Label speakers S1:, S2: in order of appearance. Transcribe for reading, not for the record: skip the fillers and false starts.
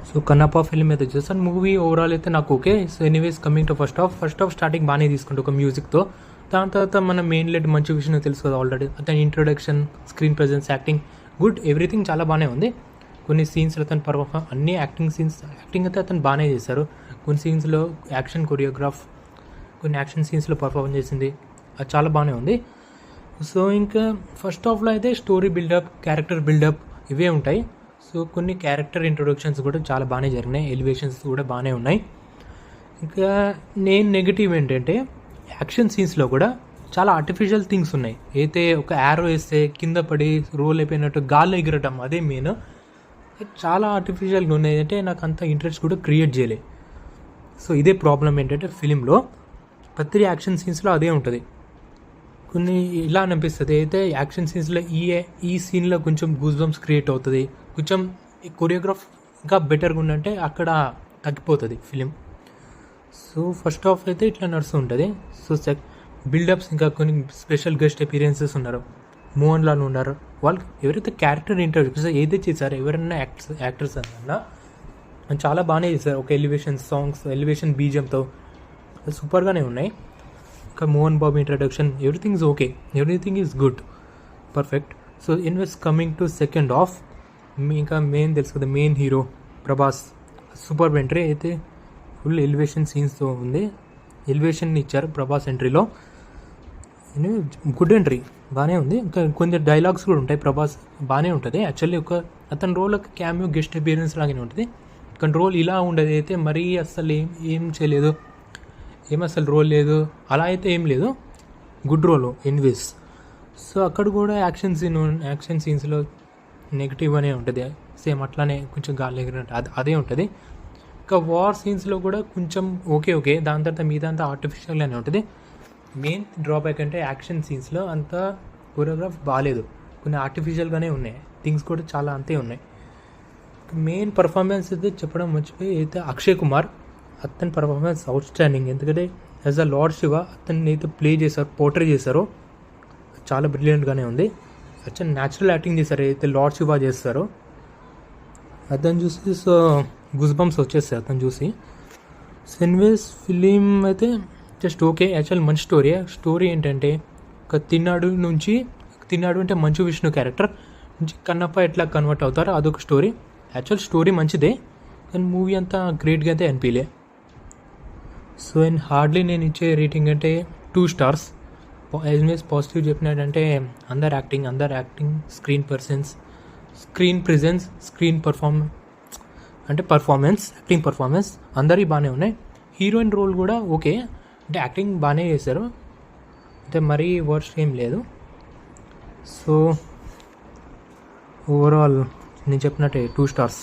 S1: So Kannappa film అయితే చూస్తాను. Movie overall అయితే నాకు okay. So anyways coming to first half starting బాగానే తీసుకుంటే ఒక మ్యూజిక్తో. దాని తర్వాత మన మెయిన్ లెడ్ మంచి విషయం తెలుసు కదా ఆల్రెడీ. అతని introduction, screen presence, acting good, everything చాలా బాగానే ఉంది. కొన్ని సీన్స్లో అతను అన్ని యాక్టింగ్ అయితే అతను బాగానే చేశారు. కొన్ని సీన్స్లో యాక్షన్ కొరియోగ్రాఫ్, కొన్ని యాక్షన్ సీన్స్లో పర్ఫార్మెన్స్ చేసింది, అది చాలా బాగానే ఉంది. సో ఇంకా ఫస్ట్ హాఫ్లో అయితే స్టోరీ బిల్డప్, క్యారెక్టర్ బిల్డప్ ఇవే ఉంటాయి. సో కొన్ని క్యారెక్టర్ ఇంట్రొడక్షన్స్ కూడా చాలా బాగానే జరిగినాయి, ఎలివేషన్స్ కూడా బాగానే ఉన్నాయి. ఇంకా నేను నెగిటివ్ ఏంటంటే యాక్షన్ సీన్స్లో కూడా చాలా ఆర్టిఫిషియల్ థింగ్స్ ఉన్నాయి. అయితే ఒక యారో వేస్తే కింద పడి రోల్ అయిపోయినట్టు గాల్లో ఎగరటం, అదే మెయిన్. చాలా ఆర్టిఫిషియల్గా ఉన్నాయి. అంటే నాకు అంత ఇంట్రెస్ట్ కూడా క్రియేట్ చేయలే. సో ఇదే ప్రాబ్లం ఏంటంటే ఫిలింలో ప్రతి యాక్షన్ సీన్స్లో అదే ఉంటుంది. కొన్ని ఇలా అనిపిస్తుంది. అయితే యాక్షన్ సీన్స్లో ఈ సీన్లో కొంచెం గూస్ బంప్స్ క్రియేట్ అవుతుంది, కొంచెం కొరియోగ్రాఫ్ ఇంకా బెటర్గా ఉందంటే అక్కడ తగ్గిపోతుంది ఫిలిం. సో ఫస్ట్ హాఫ్ అయితే ఇట్లా నడుస్తూ ఉంటుంది. సో బిల్డప్స్, ఇంకా కొన్ని స్పెషల్ గెస్ట్ అపీరియన్సెస్ ఉన్నారు, మోహన్ లాల్ ఉన్నారు. వాళ్ళు ఎవరైతే క్యారెక్టర్ ఇంట్రడ్యూస్ ఏదైతే చేశారో, ఎవరైనా యాక్టర్స్ అన్నా చాలా బాగానే చేశారు. ఒక ఎలివేషన్ సాంగ్స్, ఎలివేషన్ బీజియంతో సూపర్గానే ఉన్నాయి. ఇంకా Mohan Babu introduction, everything is okay, everything is good, perfect. So invest coming to second half, ఇంకా మెయిన్ తెలుసు కదా, main hero Prabhas super entry అయితే ఫుల్ ఎలివేషన్ సీన్స్తో ఉంది. ఎలివేషన్ ఇచ్చారు ప్రభాస్ ఎంట్రీలో, గుడ్ ఎంట్రీ బాగానే ఉంది. ఇంకా కొన్ని డైలాగ్స్ కూడా ఉంటాయి ప్రభాస్, బాగానే ఉంటుంది. యాక్చువల్లీ అతని రోల్ ఒక క్యామియో గెస్ట్ అపియరెన్స్ లాగానే ఉంటుంది. కానీ రోల్ ఇలా ఉండదు, అయితే మరీ అసలు ఏం చేయలేదు, అసలు రోల్ లేదు అలా అయితే ఏం లేదు, గుడ్ రోల్ ఎన్వేస్. సో అక్కడ కూడా యాక్షన్ సీన్స్లో నెగిటివ్ అనే ఉంటుంది, సేమ్ అట్లానే కొంచెం గాలి ఎగిరినట్టు అదే ఉంటుంది. ఇంకా వార్ సీన్స్లో కూడా కొంచెం ఓకే, దాని తర్వాత మీదంతా ఆర్టిఫిషియల్గానే ఉంటుంది. మెయిన్ డ్రాబ్యాక్ అంటే యాక్షన్ సీన్స్లో అంత కొరియోగ్రాఫ్ బాగాలేదు, కొన్ని ఆర్టిఫిషియల్గానే ఉన్నాయి, థింగ్స్ కూడా చాలా అంతే ఉన్నాయి. మెయిన్ పర్ఫార్మెన్స్ అయితే చెప్పడం మర్చిపోయి, అయితే అక్షయ్ కుమార్, అతని పర్ఫార్మెన్స్ అవుట్ స్టాండింగ్. ఎందుకంటే యాజ్ అ లార్డ్ శివ అతన్ని అయితే ప్లే చేశారు, పోర్ట్రే చేశారో చాలా బ్రిలియంట్గానే ఉంది. అచ్చా న్యాచురల్ యాక్టింగ్ చేశారు, అయితే లార్డ్ శివ చేస్తారో అతను చూసి సో గుస్ బంప్స్ వచ్చేస్తాయి అతను చూసి. సెన్వేస్ ఫిలిం అయితే జస్ట్ ఓకే. యాక్చువల్ మంచి స్టోరీ ఏంటంటే ఒక తిన్నాడు అంటే మంచు విష్ణు క్యారెక్టర్ నుంచి కన్నప్ప ఎట్లా కన్వర్ట్ అవుతారో అదొక స్టోరీ. యాక్చువల్ స్టోరీ మంచిదే, కానీ మూవీ అంతా గ్రేట్గా అయితే అనిపించలే. సో హార్డ్లీ నేను ఇచ్చే రేటింగ్ అంటే 2 stars. యాజ్ పాజిటివ్ చెప్పినట్టంటే అందర్ acting, screen presence, acting performance అందరి బాగానే ఉన్నాయి. హీరోయిన్ రోల్ కూడా ఓకే, అంటే యాక్టింగ్ బాగానే చేశారు, అంటే మరీ వర్స్ట్ ఏం లేదు. సో ఓవరాల్ నేను చెప్పినట్టే 2 stars.